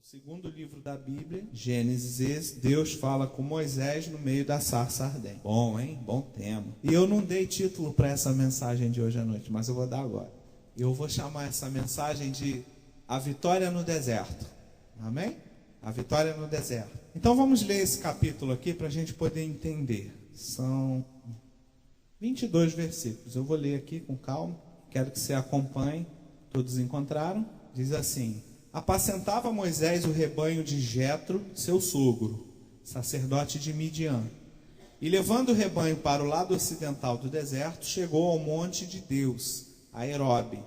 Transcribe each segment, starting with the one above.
segundo livro da Bíblia, Gênesis, Deus fala com Moisés no meio da sarça ardente. Bom, hein? Bom tema. E eu não dei título para essa mensagem de hoje à noite, mas eu vou dar agora. Eu vou chamar essa mensagem de A Vitória no Deserto. Amém? A Vitória no Deserto. Então vamos ler esse capítulo aqui para a gente poder entender. São 22 versículos. Eu vou ler aqui com calma. Quero que você acompanhe. Todos encontraram? Diz assim: apacentava Moisés o rebanho de Jetro, seu sogro, sacerdote de Midian. E levando o rebanho para o lado ocidental do deserto, chegou ao monte de Deus, a Herobe.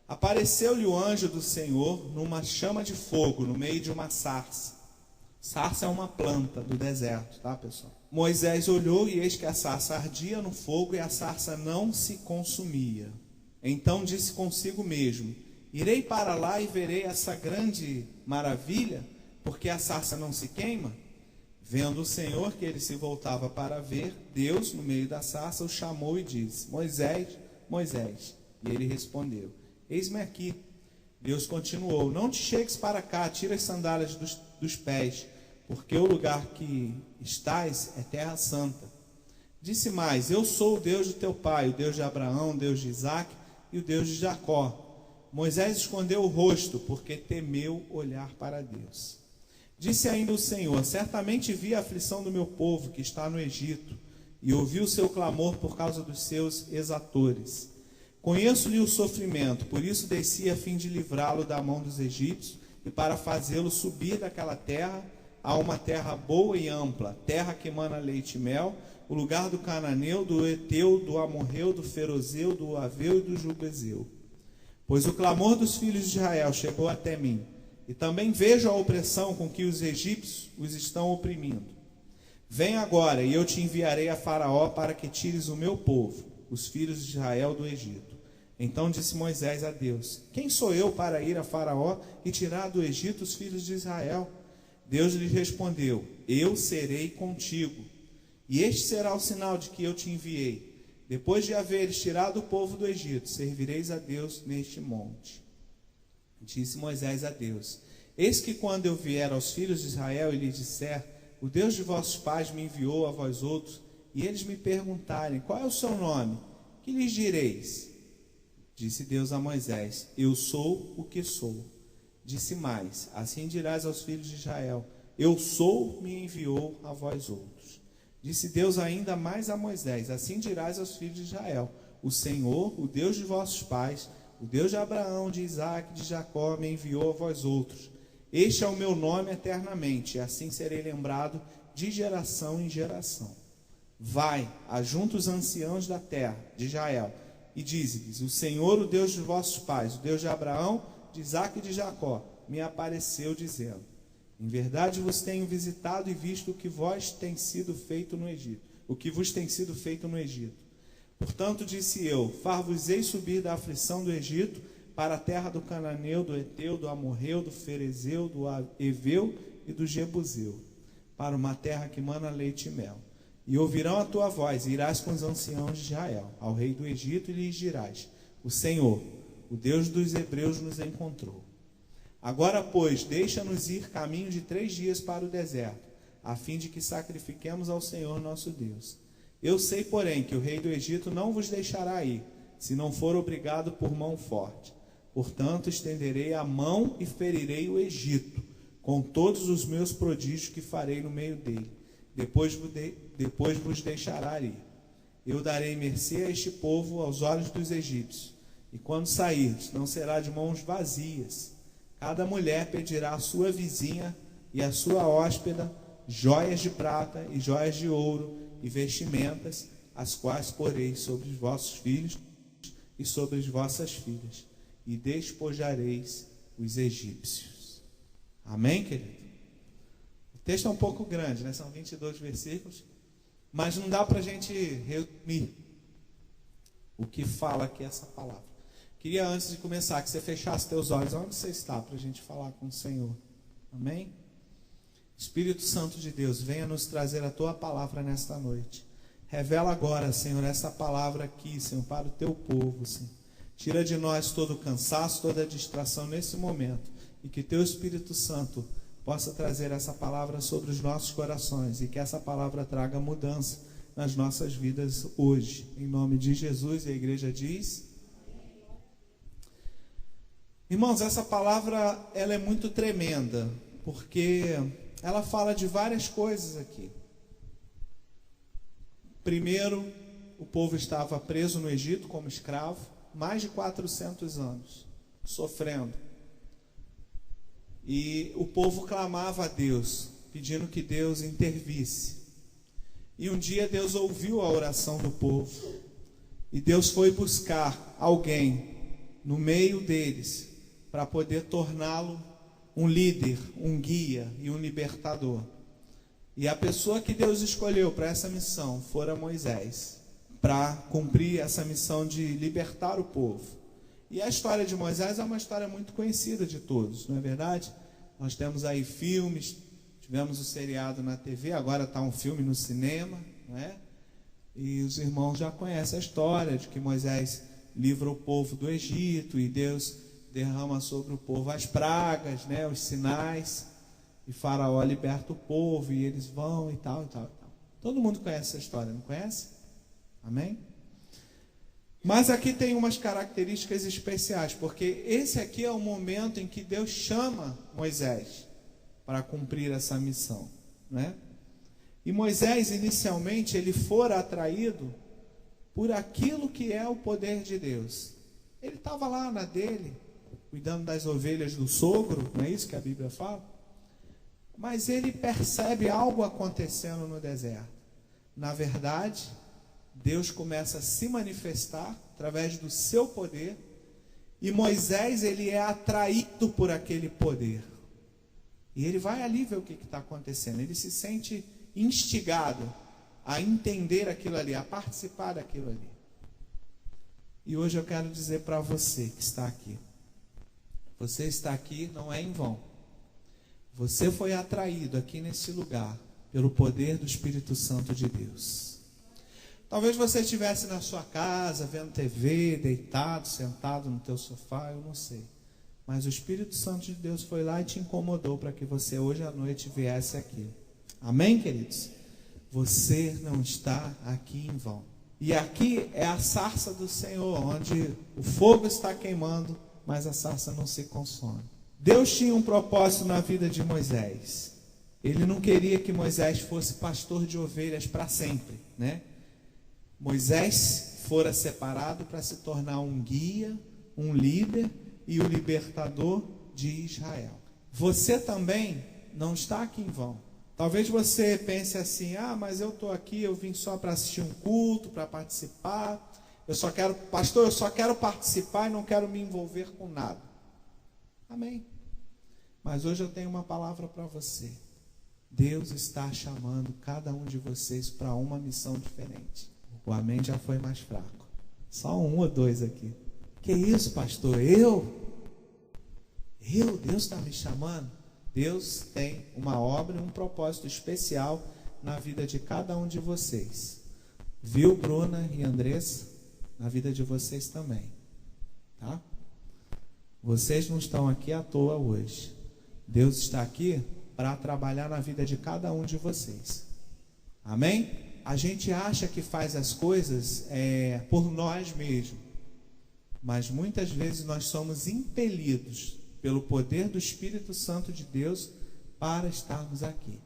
Apareceu-lhe o anjo do Senhor numa chama de fogo, no meio de uma sarça. Sarça é uma planta do deserto, tá, pessoal? Moisés olhou e eis que a sarça ardia no fogo e a sarça não se consumia. Então disse consigo mesmo: irei para lá e verei essa grande maravilha, porque a sarça não se queima. Vendo o Senhor que ele se voltava para ver, Deus, no meio da sarça, o chamou e disse: Moisés, Moisés. E ele respondeu: eis-me aqui. Deus continuou: não te chegues para cá, tira as sandálias dos pés, porque o lugar que estás é terra santa. Disse mais: eu sou o Deus do teu pai, o Deus de Abraão, o Deus de Isaque e o Deus de Jacó. Moisés escondeu o rosto, porque temeu olhar para Deus. Disse ainda o Senhor: certamente vi a aflição do meu povo que está no Egito, e ouvi o seu clamor por causa dos seus exatores. Conheço-lhe o sofrimento, por isso desci a fim de livrá-lo da mão dos egípcios, e para fazê-lo subir daquela terra a uma terra boa e ampla, terra que emana leite e mel, o lugar do cananeu, do eteu, do amorreu, do ferozeu, do aveu e do jubezeu. Pois o clamor dos filhos de Israel chegou até mim, e também vejo a opressão com que os egípcios os estão oprimindo. Vem agora, e eu te enviarei a Faraó para que tires o meu povo, os filhos de Israel, do Egito. Então disse Moisés a Deus: quem sou eu para ir a Faraó e tirar do Egito os filhos de Israel? Deus lhe respondeu: eu serei contigo, e este será o sinal de que eu te enviei. Depois de haveres tirado o povo do Egito, servireis a Deus neste monte. Disse Moisés a Deus: eis que quando eu vier aos filhos de Israel e lhes disser: o Deus de vossos pais me enviou a vós outros, e eles me perguntarem: qual é o seu nome? Que lhes direis? Disse Deus a Moisés: eu sou o que sou. Disse mais: assim dirás aos filhos de Israel: eu sou, me enviou a vós outros. Disse Deus ainda mais a Moisés: assim dirás aos filhos de Israel: o Senhor, o Deus de vossos pais, o Deus de Abraão, de Isaque, de Jacó, me enviou a vós outros. Este é o meu nome eternamente, e assim serei lembrado de geração em geração. Vai, ajunta os anciãos da terra de Israel, e dize-lhes: o Senhor, o Deus de vossos pais, o Deus de Abraão, de Isaque e de Jacó, me apareceu dizendo: em verdade vos tenho visitado e visto o que vos tem sido feito no Egito. Portanto disse eu: far-vos-ei subir da aflição do Egito para a terra do cananeu, do eteu, do amorreu, do ferezeu, do eveu e do jebuseu, para uma terra que mana leite e mel. E ouvirão a tua voz, e irás com os anciãos de Israel ao rei do Egito, e lhes dirás: o Senhor, o Deus dos hebreus, nos encontrou. Agora, pois, deixa-nos ir caminho de 3 dias para o deserto, a fim de que sacrifiquemos ao Senhor nosso Deus. Eu sei, porém, que o rei do Egito não vos deixará ir, se não for obrigado por mão forte. Portanto, estenderei a mão e ferirei o Egito, com todos os meus prodígios que farei no meio dele. Depois vos deixará ir. Eu darei mercê a este povo aos olhos dos egípcios. E quando sairdes, não será de mãos vazias. Cada mulher pedirá à sua vizinha e à sua hóspeda joias de prata e joias de ouro e vestimentas, as quais porei sobre os vossos filhos e sobre as vossas filhas, e despojareis os egípcios. Amém, querido? O texto é um pouco grande, né? São 22 versículos, mas não dá para a gente resumir o que fala aqui essa palavra. Queria, antes de começar, que você fechasse teus olhos. Onde você está para a gente falar com o Senhor? Amém? Espírito Santo de Deus, venha nos trazer a tua palavra nesta noite. Revela agora, Senhor, essa palavra aqui, Senhor, para o teu povo, Senhor. Tira de nós todo o cansaço, toda a distração nesse momento. e que teu Espírito Santo possa trazer essa palavra sobre os nossos corações e que essa palavra traga mudança nas nossas vidas hoje. Em nome de Jesus, e a igreja diz... Irmãos, essa palavra ela é muito tremenda, porque ela fala de várias coisas aqui. Primeiro, o povo estava preso no Egito como escravo, mais de 400 anos, sofrendo. E o povo clamava a Deus, pedindo que Deus intervisse. E um dia Deus ouviu a oração do povo, e Deus foi buscar alguém no meio deles, para poder torná-lo um líder, um guia e um libertador. E a pessoa que Deus escolheu para essa missão fora Moisés, para cumprir essa missão de libertar o povo. E a história de Moisés é uma história muito conhecida de todos, não é verdade? Nós temos aí filmes, tivemos o seriado na TV, agora está um filme no cinema, não é? E os irmãos já conhecem a história de que Moisés livra o povo do Egito e Deus derrama sobre o povo as pragas, né, os sinais, e Faraó liberta o povo, e eles vão e tal, e tal, e tal. Todo mundo conhece essa história, não conhece? Amém? Mas aqui tem umas características especiais, porque esse aqui é o momento em que Deus chama Moisés para cumprir essa missão, né? E Moisés, inicialmente, ele fora atraído por aquilo que é o poder de Deus. Ele estava lá na dele, cuidando das ovelhas do sogro, não é isso que a Bíblia fala? Mas ele percebe algo acontecendo no deserto. Na verdade, Deus começa a se manifestar através do seu poder, e Moisés, ele é atraído por aquele poder. E ele vai ali ver o que está acontecendo. Ele se sente instigado a entender aquilo ali, a participar daquilo ali. E hoje eu quero dizer para você que está aqui, você está aqui não é em vão. Você foi atraído aqui nesse lugar pelo poder do Espírito Santo de Deus. Talvez você estivesse na sua casa, vendo TV, deitado, sentado no teu sofá, eu não sei. Mas o Espírito Santo de Deus foi lá e te incomodou para que você hoje à noite viesse aqui. Amém, queridos? Você não está aqui em vão. E aqui é a sarça do Senhor, onde o fogo está queimando, mas a sarça não se consome. Deus tinha um propósito na vida de Moisés. Ele não queria que Moisés fosse pastor de ovelhas para sempre, né? Moisés fora separado para se tornar um guia, um líder e o libertador de Israel. Você também não está aqui em vão. Talvez você pense assim, mas eu estou aqui, eu vim só para assistir um culto, para participar. Pastor, eu só quero participar e não quero me envolver com nada. Amém. Mas hoje eu tenho uma palavra para você. Deus está chamando cada um de vocês para uma missão diferente. O amém já foi mais fraco. Só um ou dois aqui. Que isso, pastor? Deus está me chamando? Deus tem uma obra e um propósito especial na vida de cada um de vocês. Viu, Bruna e Andressa? Na vida de vocês também. Tá? Vocês não estão aqui à toa hoje. Deus está aqui para trabalhar na vida de cada um de vocês. Amém? A gente acha que faz as coisas por nós mesmos. Mas muitas vezes nós somos impelidos pelo poder do Espírito Santo de Deus para estarmos aqui.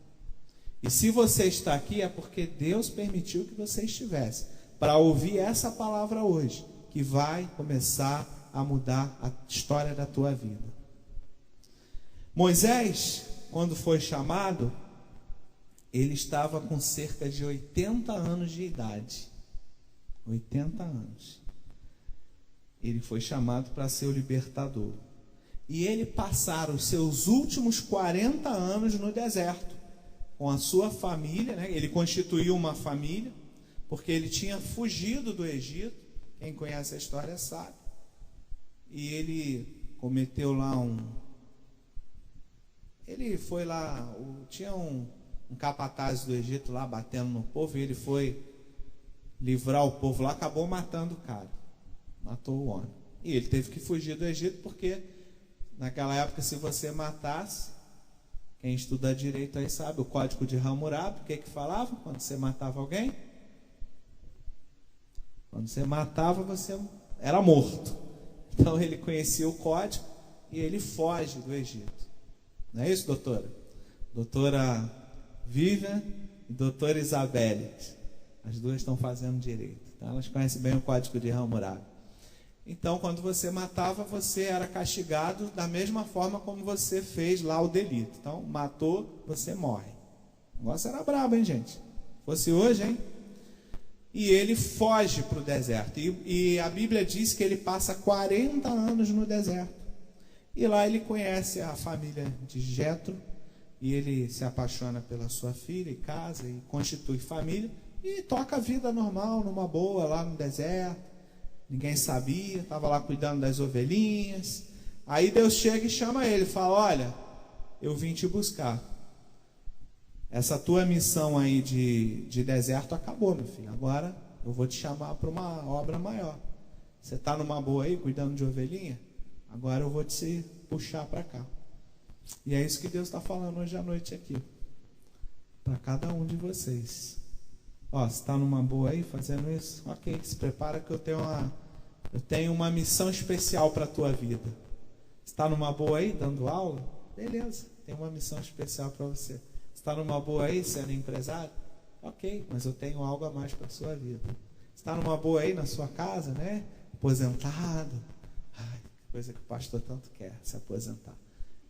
E se você está aqui é porque Deus permitiu que você estivesse, para ouvir essa palavra hoje, que vai começar a mudar a história da tua vida. Moisés, quando foi chamado, ele estava com cerca de 80 anos de idade. 80 anos. Ele foi chamado para ser o libertador. E ele passara os seus últimos 40 anos no deserto, com a sua família, né? Ele constituiu uma família, porque ele tinha fugido do Egito. Quem conhece a história sabe. E ele cometeu lá Ele foi lá, tinha um capataz do Egito lá batendo no povo, e ele foi livrar o povo lá, acabou matando o cara. Matou o homem. E ele teve que fugir do Egito porque Naquela época, se você matasse, quem estuda direito aí sabe, o Código de Hammurabi, o que falava quando você matava alguém? Quando você matava, você era morto. Então ele conhecia o código e ele foge do Egito. Não é isso, doutora? Doutora Vivian e doutora Isabelle. As duas estão fazendo direito. Então elas conhecem bem o Código de Hammurabi. Então, quando você matava, você era castigado da mesma forma como você fez lá o delito. Então, matou, você morre. O negócio era brabo, hein, gente? Se fosse hoje, hein? E ele foge para o deserto. E a Bíblia diz que ele passa 40 anos no deserto. E lá ele conhece a família de Jetro. E ele se apaixona pela sua filha e casa e constitui família. E toca a vida normal, numa boa, lá no deserto. Ninguém sabia, estava lá cuidando das ovelhinhas. Aí Deus chega e chama ele, fala: olha, eu vim te buscar. Essa tua missão aí de deserto acabou, meu filho. Agora eu vou te chamar para uma obra maior. Você está numa boa aí, cuidando de ovelhinha? Agora eu vou te puxar para cá. E é isso que Deus está falando hoje à noite aqui. Para cada um de vocês. Ó, você está numa boa aí fazendo isso? Ok, se prepara que eu tenho uma missão especial para a tua vida. Você está numa boa aí dando aula? Beleza, tem uma missão especial para você. Você está numa boa aí sendo empresário? Ok, mas eu tenho algo a mais para a sua vida. Você está numa boa aí na sua casa, né? Aposentado. Ai, que coisa que o pastor tanto quer, se aposentar.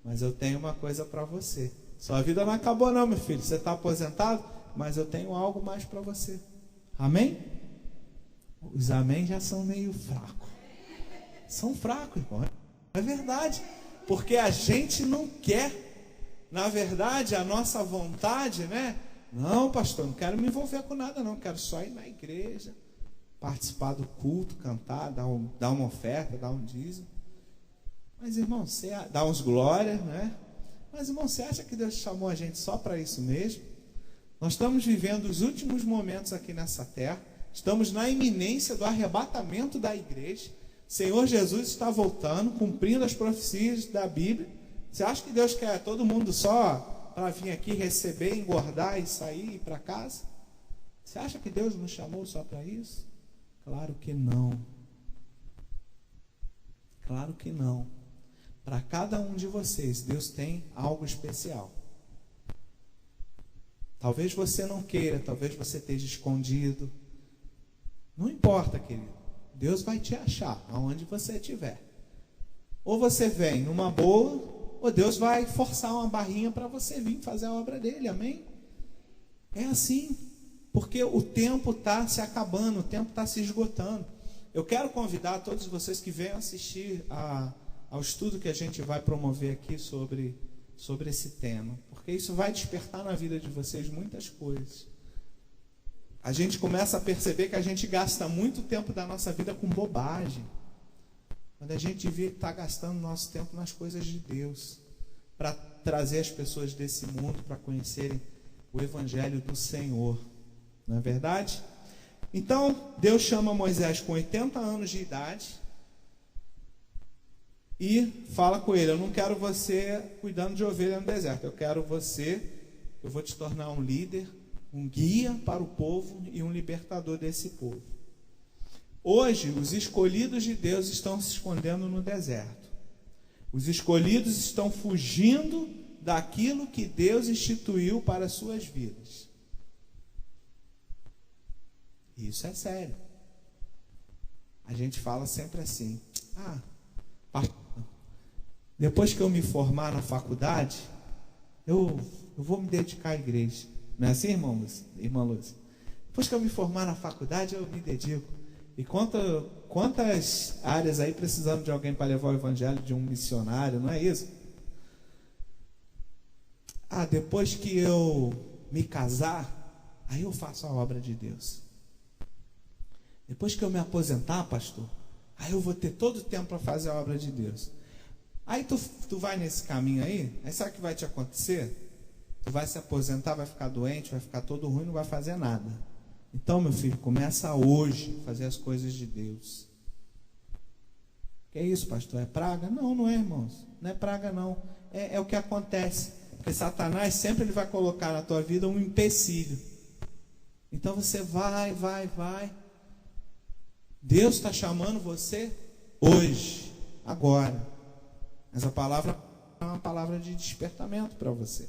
Mas eu tenho uma coisa para você. Sua vida não acabou não, meu filho. Você está aposentado? Mas eu tenho algo mais para você. Amém? Os amém já são meio fracos. São fracos, irmão. É verdade. Porque a gente não quer. Na verdade, a nossa vontade, né? Não, pastor, não quero me envolver com nada, não. Quero só ir na igreja, participar do culto, cantar, dar uma oferta, dar um dízimo. Mas, irmão, você dá uns glórias, né? Mas, irmão, você acha que Deus chamou a gente só para isso mesmo? Nós estamos vivendo os últimos momentos aqui nessa terra. Estamos na iminência do arrebatamento da igreja. O Senhor Jesus está voltando, cumprindo as profecias da Bíblia. Você acha que Deus quer todo mundo só para vir aqui receber, engordar e sair e ir para casa? Você acha que Deus nos chamou só para isso? Claro que não. Claro que não. Para cada um de vocês, Deus tem algo especial. Talvez você não queira, talvez você esteja escondido. Não importa, querido. Deus vai te achar aonde você estiver. Ou você vem numa boa, ou Deus vai forçar uma barrinha para você vir fazer a obra dele, amém? É assim, porque o tempo está se acabando, o tempo está se esgotando. Eu quero convidar todos vocês que venham assistir ao estudo que a gente vai promover aqui sobre esse tema, porque isso vai despertar na vida de vocês muitas coisas. A gente começa a perceber que a gente gasta muito tempo da nossa vida com bobagem, quando a gente devia estar gastando nosso tempo nas coisas de Deus, para trazer as pessoas desse mundo para conhecerem o Evangelho do Senhor, não é verdade? Então, Deus chama Moisés com 80 anos de idade e fala com ele: eu não quero você cuidando de ovelha no deserto, eu vou te tornar um líder, um guia para o povo e um libertador desse povo. Hoje, os escolhidos de Deus estão se escondendo no deserto. Os escolhidos estão fugindo daquilo que Deus instituiu para as suas vidas. Isso é sério. A gente fala sempre assim: depois que eu me formar na faculdade, eu vou me dedicar à igreja. Não é assim, irmã Lúcia? Depois que eu me formar na faculdade, eu me dedico. E quantas áreas aí precisando de alguém para levar o evangelho, de um missionário, não é isso? Depois que eu me casar, aí eu faço a obra de Deus. Depois que eu me aposentar, pastor, aí eu vou ter todo o tempo para fazer a obra de Deus. Aí tu vai nesse caminho aí sabe o que vai te acontecer? Tu vai se aposentar, vai ficar doente, vai ficar todo ruim, não vai fazer nada. Então, meu filho, começa hoje a fazer as coisas de Deus. Que é isso, pastor? É praga? Não, não é, irmãos. Não é praga, não. É o que acontece. Porque Satanás sempre ele vai colocar na tua vida um empecilho. Então você vai. Deus está chamando você hoje, agora. Mas a palavra é uma palavra de despertamento para você.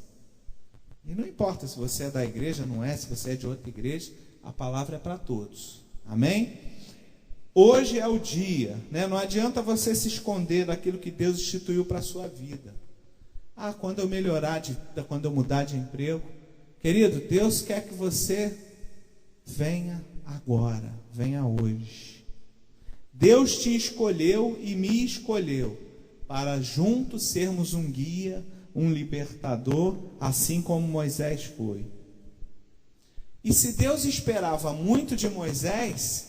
E não importa se você é da igreja, não é, se você é de outra igreja, a palavra é para todos. Amém? Hoje é o dia, né? Não adianta você se esconder daquilo que Deus instituiu para a sua vida. Quando eu melhorar de vida, quando eu mudar de emprego. Querido, Deus quer que você venha agora, venha hoje. Deus te escolheu e me escolheu para juntos sermos um guia, um libertador, assim como Moisés foi. E se Deus esperava muito de Moisés,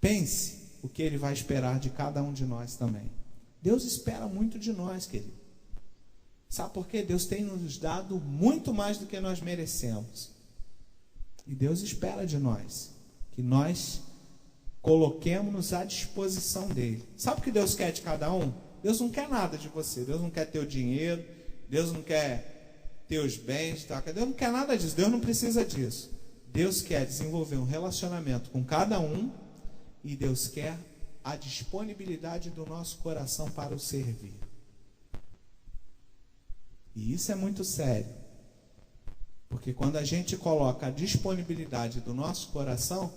pense o que Ele vai esperar de cada um de nós também. Deus espera muito de nós, querido. Sabe por quê? Deus tem nos dado muito mais do que nós merecemos. E Deus espera de nós que nós coloquemos-nos à disposição dEle. Sabe o que Deus quer de cada um? Deus não quer nada de você. Deus não quer teu dinheiro. Deus não quer teus bens. Tá? Deus não quer nada disso. Deus não precisa disso. Deus quer desenvolver um relacionamento com cada um. E Deus quer a disponibilidade do nosso coração para o servir. E isso é muito sério. Porque quando a gente coloca a disponibilidade do nosso coração,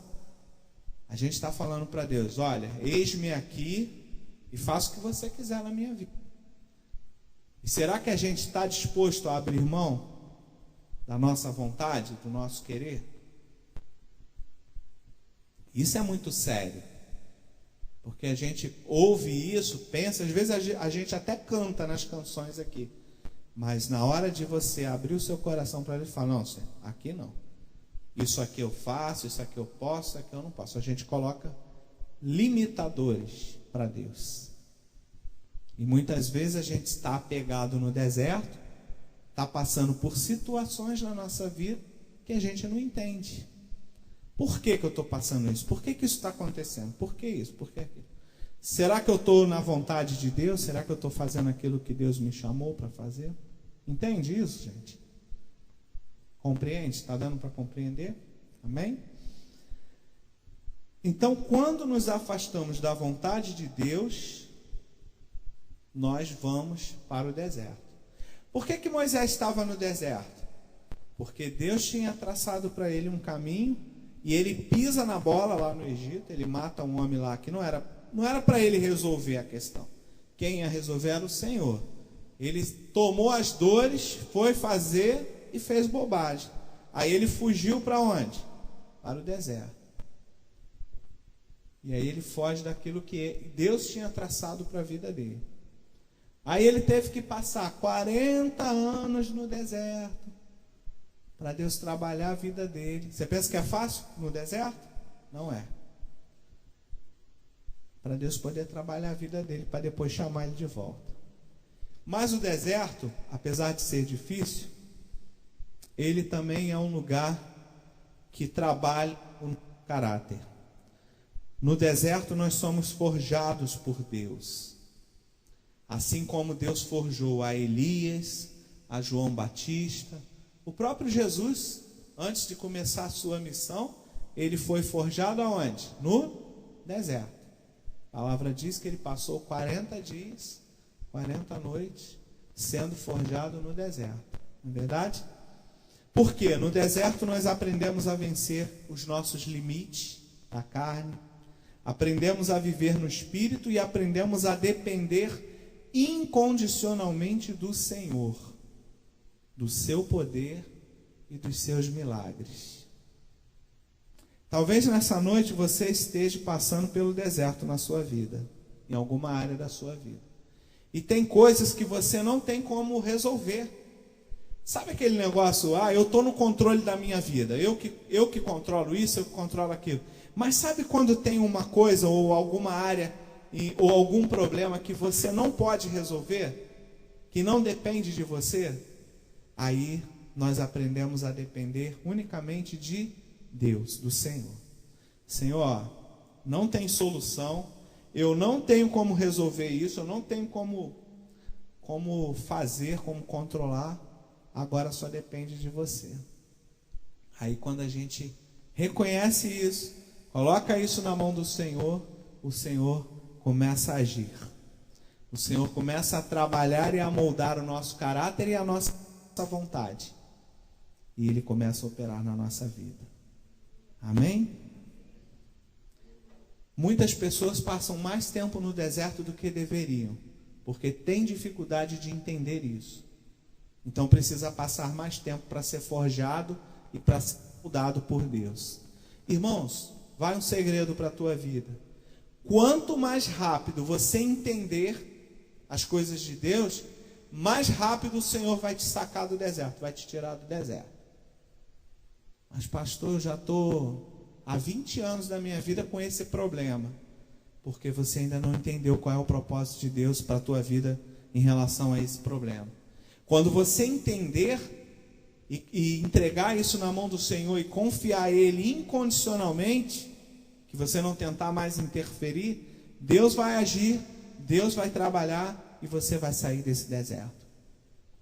a gente está falando para Deus: olha, eis-me aqui e faço o que você quiser na minha vida. E será que a gente está disposto a abrir mão da nossa vontade, do nosso querer? Isso é muito sério. Porque a gente ouve isso, pensa, às vezes a gente até canta nas canções aqui. Mas na hora de você abrir o seu coração para Ele, fala: não, Senhor, aqui não. Isso aqui eu faço, isso aqui eu posso, isso aqui eu não posso. A gente coloca limitadores para Deus. E muitas vezes a gente está apegado no deserto, está passando por situações na nossa vida que a gente não entende. Por que eu estou passando isso? Por que isso está acontecendo? Por que isso? Por que aquilo? Será que eu estou na vontade de Deus? Será que eu estou fazendo aquilo que Deus me chamou para fazer? Entende isso, gente? Compreende? Está dando para compreender? Amém? Então, quando nos afastamos da vontade de Deus, nós vamos para o deserto. Por que Moisés estava no deserto? Porque Deus tinha traçado para ele um caminho e ele pisa na bola lá no Egito, ele mata um homem lá que não era para ele resolver a questão. Quem ia resolver era o Senhor. Ele tomou as dores, foi fazer e fez bobagem. Aí ele fugiu para onde? Para o deserto. E aí ele foge daquilo que Deus tinha traçado para a vida dele. Aí ele teve que passar 40 anos no deserto para Deus trabalhar a vida dele. Você pensa que é fácil no deserto? Não é. Para Deus poder trabalhar a vida dele, para depois chamar ele de volta. Mas o deserto, apesar de ser difícil, ele também é um lugar que trabalha o caráter. No deserto nós somos forjados por Deus. Assim como Deus forjou a Elias, a João Batista, o próprio Jesus, antes de começar a sua missão, ele foi forjado aonde? No deserto. A palavra diz que ele passou 40 dias, 40 noites, sendo forjado no deserto. Não é verdade? Por quê? No deserto nós aprendemos a vencer os nossos limites da carne, aprendemos a viver no Espírito e aprendemos a depender incondicionalmente do Senhor, do seu poder e dos seus milagres. Talvez nessa noite você esteja passando pelo deserto na sua vida, em alguma área da sua vida. E tem coisas que você não tem como resolver. Sabe aquele negócio, eu estou no controle da minha vida, eu que controlo isso, eu que controlo aquilo. Mas sabe quando tem uma coisa ou alguma área ou algum problema que você não pode resolver, que não depende de você? Aí nós aprendemos a depender unicamente de Deus, do Senhor. Senhor, não tem solução, eu não tenho como resolver isso, eu não tenho como fazer, como controlar, agora só depende de você. Aí quando a gente reconhece isso, coloca isso na mão do Senhor, o Senhor começa a agir. O Senhor começa a trabalhar e a moldar o nosso caráter e a nossa vontade. E Ele começa a operar na nossa vida. Amém? Muitas pessoas passam mais tempo no deserto do que deveriam, porque têm dificuldade de entender isso. Então precisa passar mais tempo para ser forjado e para ser mudado por Deus. Irmãos, vai um segredo para a tua vida. Quanto mais rápido você entender as coisas de Deus, mais rápido o Senhor vai te sacar do deserto, vai te tirar do deserto. Mas pastor, eu já estou há 20 anos da minha vida com esse problema, porque você ainda não entendeu qual é o propósito de Deus para a tua vida em relação a esse problema. Quando você entender e entregar isso na mão do Senhor e confiar a Ele incondicionalmente, que você não tentar mais interferir, Deus vai agir, Deus vai trabalhar e você vai sair desse deserto.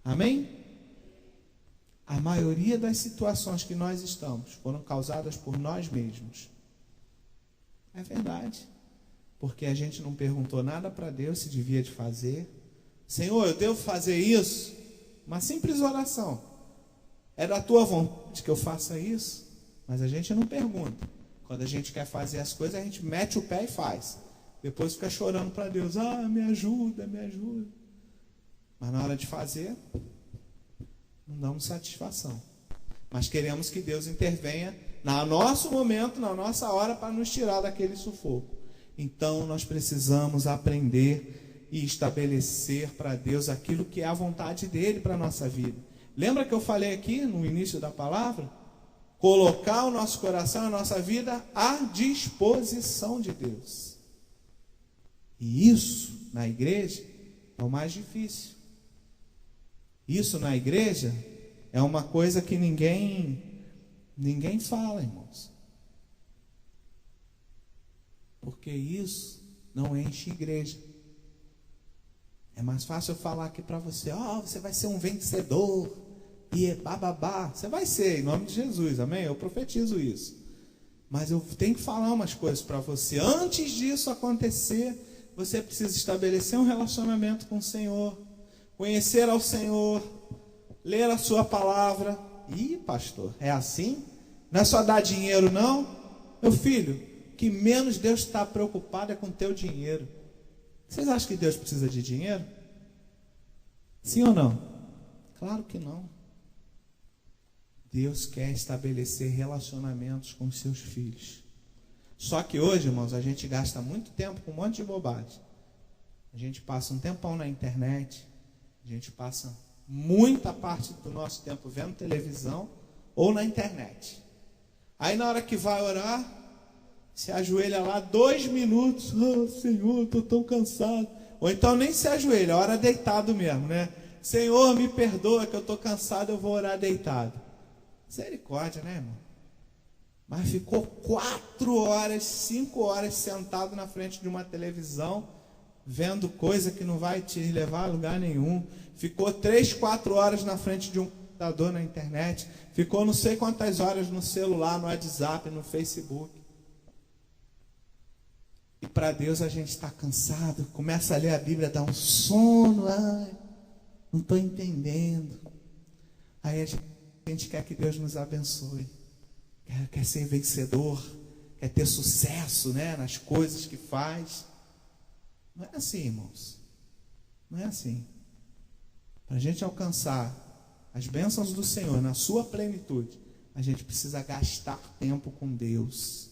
Amém? A maioria das situações que nós estamos foram causadas por nós mesmos. É verdade. Porque a gente não perguntou nada para Deus se devia de fazer. Senhor, eu devo fazer isso? Uma simples oração. É da tua vontade que eu faça isso? Mas a gente não pergunta. Quando a gente quer fazer as coisas, a gente mete o pé e faz. Depois fica chorando para Deus. Me ajuda, me ajuda. Mas na hora de fazer, não damos satisfação. Mas queremos que Deus intervenha no nosso momento, na nossa hora, para nos tirar daquele sufoco. Então nós precisamos aprender e estabelecer para Deus aquilo que é a vontade dele para a nossa vida. Lembra que eu falei aqui no início da palavra? Colocar o nosso coração, a nossa vida à disposição de Deus. E isso na igreja é o mais difícil. Isso na igreja é uma coisa que ninguém fala, irmãos. Porque isso não enche igreja. É mais fácil eu falar aqui para você, você vai ser um vencedor, e bababá. Você vai ser, em nome de Jesus, amém? Eu profetizo isso. Mas eu tenho que falar umas coisas para você. Antes disso acontecer, você precisa estabelecer um relacionamento com o Senhor, conhecer ao Senhor, ler a sua palavra. Ih, pastor, é assim? Não é só dar dinheiro, não? Meu filho, que menos Deus está preocupado é com o teu dinheiro. Vocês acham que Deus precisa de dinheiro? Sim ou não? Claro que não. Deus quer estabelecer relacionamentos com os seus filhos. Só que hoje, irmãos, a gente gasta muito tempo com um monte de bobagem. A gente passa um tempão na internet, a gente passa muita parte do nosso tempo vendo televisão ou na internet. Aí na hora que vai orar, se ajoelha lá 2 minutos. Senhor, estou tão cansado. Ou então nem se ajoelha, ora deitado mesmo, né? Senhor, me perdoa que eu estou cansado, eu vou orar deitado. Misericórdia, né, irmão? Mas ficou 4 horas, 5 horas sentado na frente de uma televisão, vendo coisa que não vai te levar a lugar nenhum. Ficou 3, 4 horas na frente de um computador na internet. Ficou não sei quantas horas no celular, no WhatsApp, no Facebook. E para Deus a gente está cansado, começa a ler a Bíblia, dá um sono, não estou entendendo. Aí a gente quer que Deus nos abençoe, quer ser vencedor, quer ter sucesso, né, nas coisas que faz. Não é assim, irmãos, não é assim. Para a gente alcançar as bênçãos do Senhor na sua plenitude, a gente precisa gastar tempo com Deus.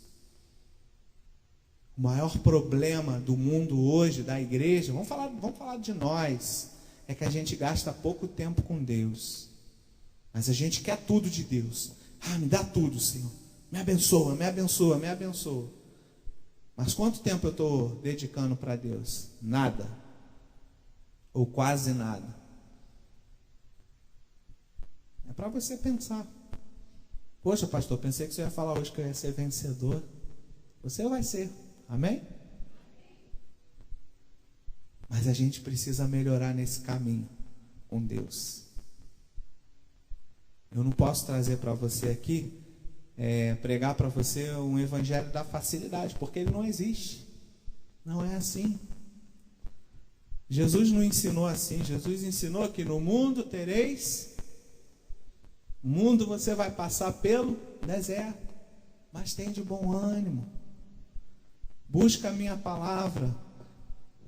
O maior problema do mundo hoje, da igreja, vamos falar de nós, é que a gente gasta pouco tempo com Deus. Mas a gente quer tudo de Deus. Me dá tudo, Senhor. Me abençoa, me abençoa, me abençoa. Mas quanto tempo eu estou dedicando para Deus? Nada. Ou quase nada. É para você pensar. Poxa, pastor, pensei que você ia falar hoje que eu ia ser vencedor. Você vai ser. Amém? Mas a gente precisa melhorar nesse caminho com Deus. Eu não posso trazer para você aqui, pregar para você um evangelho da facilidade, porque ele não existe. Não é assim. Jesus não ensinou assim. Jesus ensinou que no mundo tereis, no mundo você vai passar pelo deserto, mas tem de bom ânimo. Busca a minha palavra,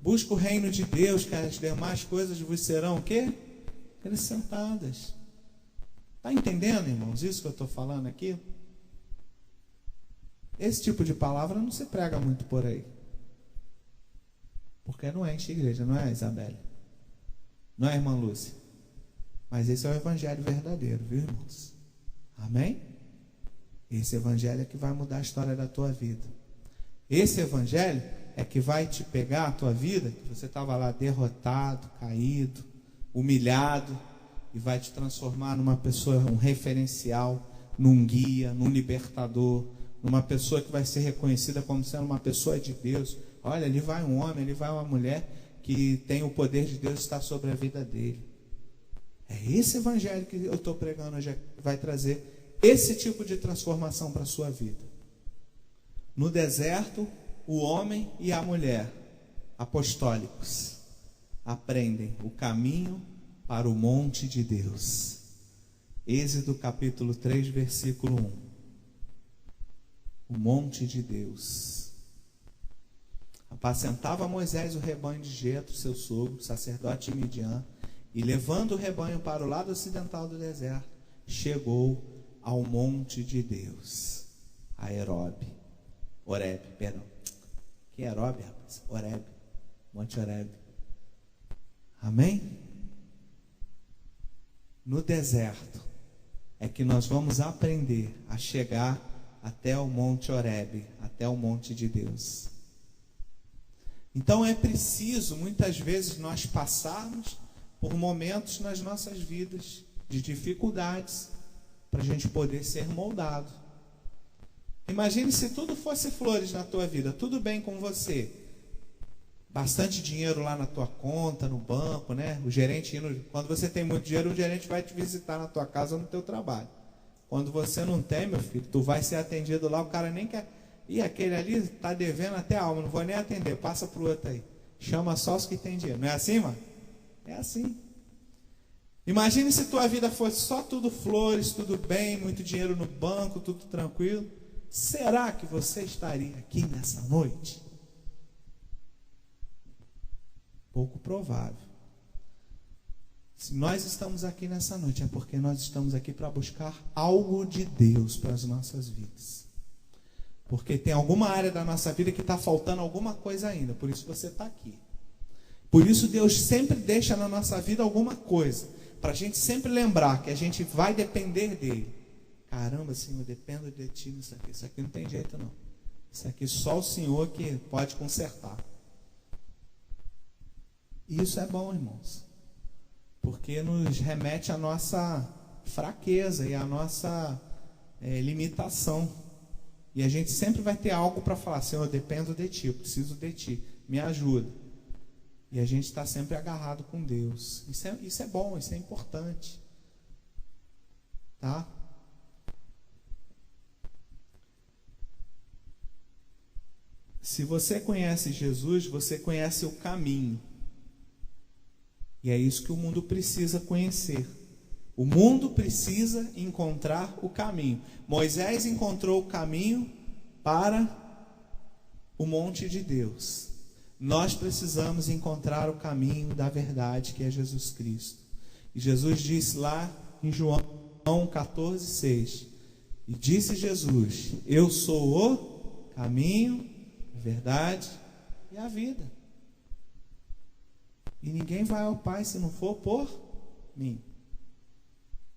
busca o reino de Deus, que as demais coisas vos serão o quê? Acrescentadas. Está entendendo, irmãos, isso que eu estou falando aqui? Esse tipo de palavra não se prega muito por aí. Porque não enche igreja, não é, Isabelle? Não é, irmã Lúcia? Mas esse é o evangelho verdadeiro, viu, irmãos? Amém? Esse evangelho é que vai mudar a história da tua vida. Esse evangelho é que vai te pegar a tua vida, que você estava lá derrotado, caído, humilhado, e vai te transformar numa pessoa, um referencial, num guia, num libertador, numa pessoa que vai ser reconhecida como sendo uma pessoa de Deus. Olha, ali vai um homem, ali vai uma mulher que tem o poder de Deus estar sobre a vida dele. É esse evangelho que eu estou pregando hoje que vai trazer esse tipo de transformação para a sua vida. No deserto, o homem e a mulher apostólicos aprendem o caminho para o monte de Deus. Êxodo capítulo 3, versículo 1. O monte de Deus. Apacentava Moisés o rebanho de Jetro, seu sogro, sacerdote de Midian, e levando o rebanho para o lado ocidental do deserto, chegou ao monte de Deus, a Horebe, perdão. Que é Horebe, rapaz? Horebe, Monte Horebe. Amém? No deserto é que nós vamos aprender a chegar até o Monte Horebe, até o monte de Deus. Então é preciso, muitas vezes, nós passarmos por momentos nas nossas vidas de dificuldades para a gente poder ser moldado. Imagine se tudo fosse flores na tua vida, tudo bem com você, bastante dinheiro lá na tua conta, no banco, né? O gerente quando você tem muito dinheiro, o gerente vai te visitar na tua casa ou no teu trabalho. Quando você não tem, meu filho, tu vai ser atendido lá, o cara nem quer. E aquele ali está devendo até a alma, não vou nem atender, passa para o outro aí. Chama só os que tem dinheiro. Não é assim, mano? É assim. Imagine se tua vida fosse só tudo flores, tudo bem, muito dinheiro no banco, tudo tranquilo. Será que você estaria aqui nessa noite? Pouco provável. Se nós estamos aqui nessa noite, é porque nós estamos aqui para buscar algo de Deus para as nossas vidas. Porque tem alguma área da nossa vida que está faltando alguma coisa ainda. Por isso você está aqui. Por isso Deus sempre deixa na nossa vida alguma coisa. Para a gente sempre lembrar que a gente vai depender dEle. Caramba, Senhor, eu dependo de Ti nisso aqui. Isso aqui não tem jeito não. Isso aqui só o Senhor que pode consertar. E isso é bom, irmãos. Porque nos remete à nossa fraqueza e à nossa limitação. E a gente sempre vai ter algo para falar: Senhor, eu dependo de Ti, eu preciso de Ti, me ajuda. E a gente está sempre agarrado com Deus. Isso é bom, isso é importante. Tá? Se você conhece Jesus, você conhece o caminho. E é isso que o mundo precisa conhecer. O mundo precisa encontrar o caminho. Moisés encontrou o caminho para o monte de Deus. Nós precisamos encontrar o caminho da verdade, que é Jesus Cristo. E Jesus disse lá em João 14:6. E disse Jesus: eu sou o caminho, a verdade e a vida. E ninguém vai ao Pai se não for por mim.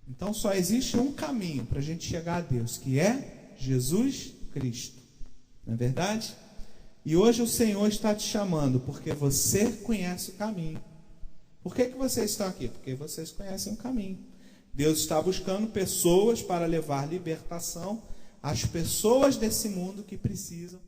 Então só existe um caminho para a gente chegar a Deus, que é Jesus Cristo. Não é verdade? E hoje o Senhor está te chamando porque você conhece o caminho. Por que vocês estão aqui? Porque vocês conhecem o caminho. Deus está buscando pessoas para levar libertação às pessoas desse mundo que precisam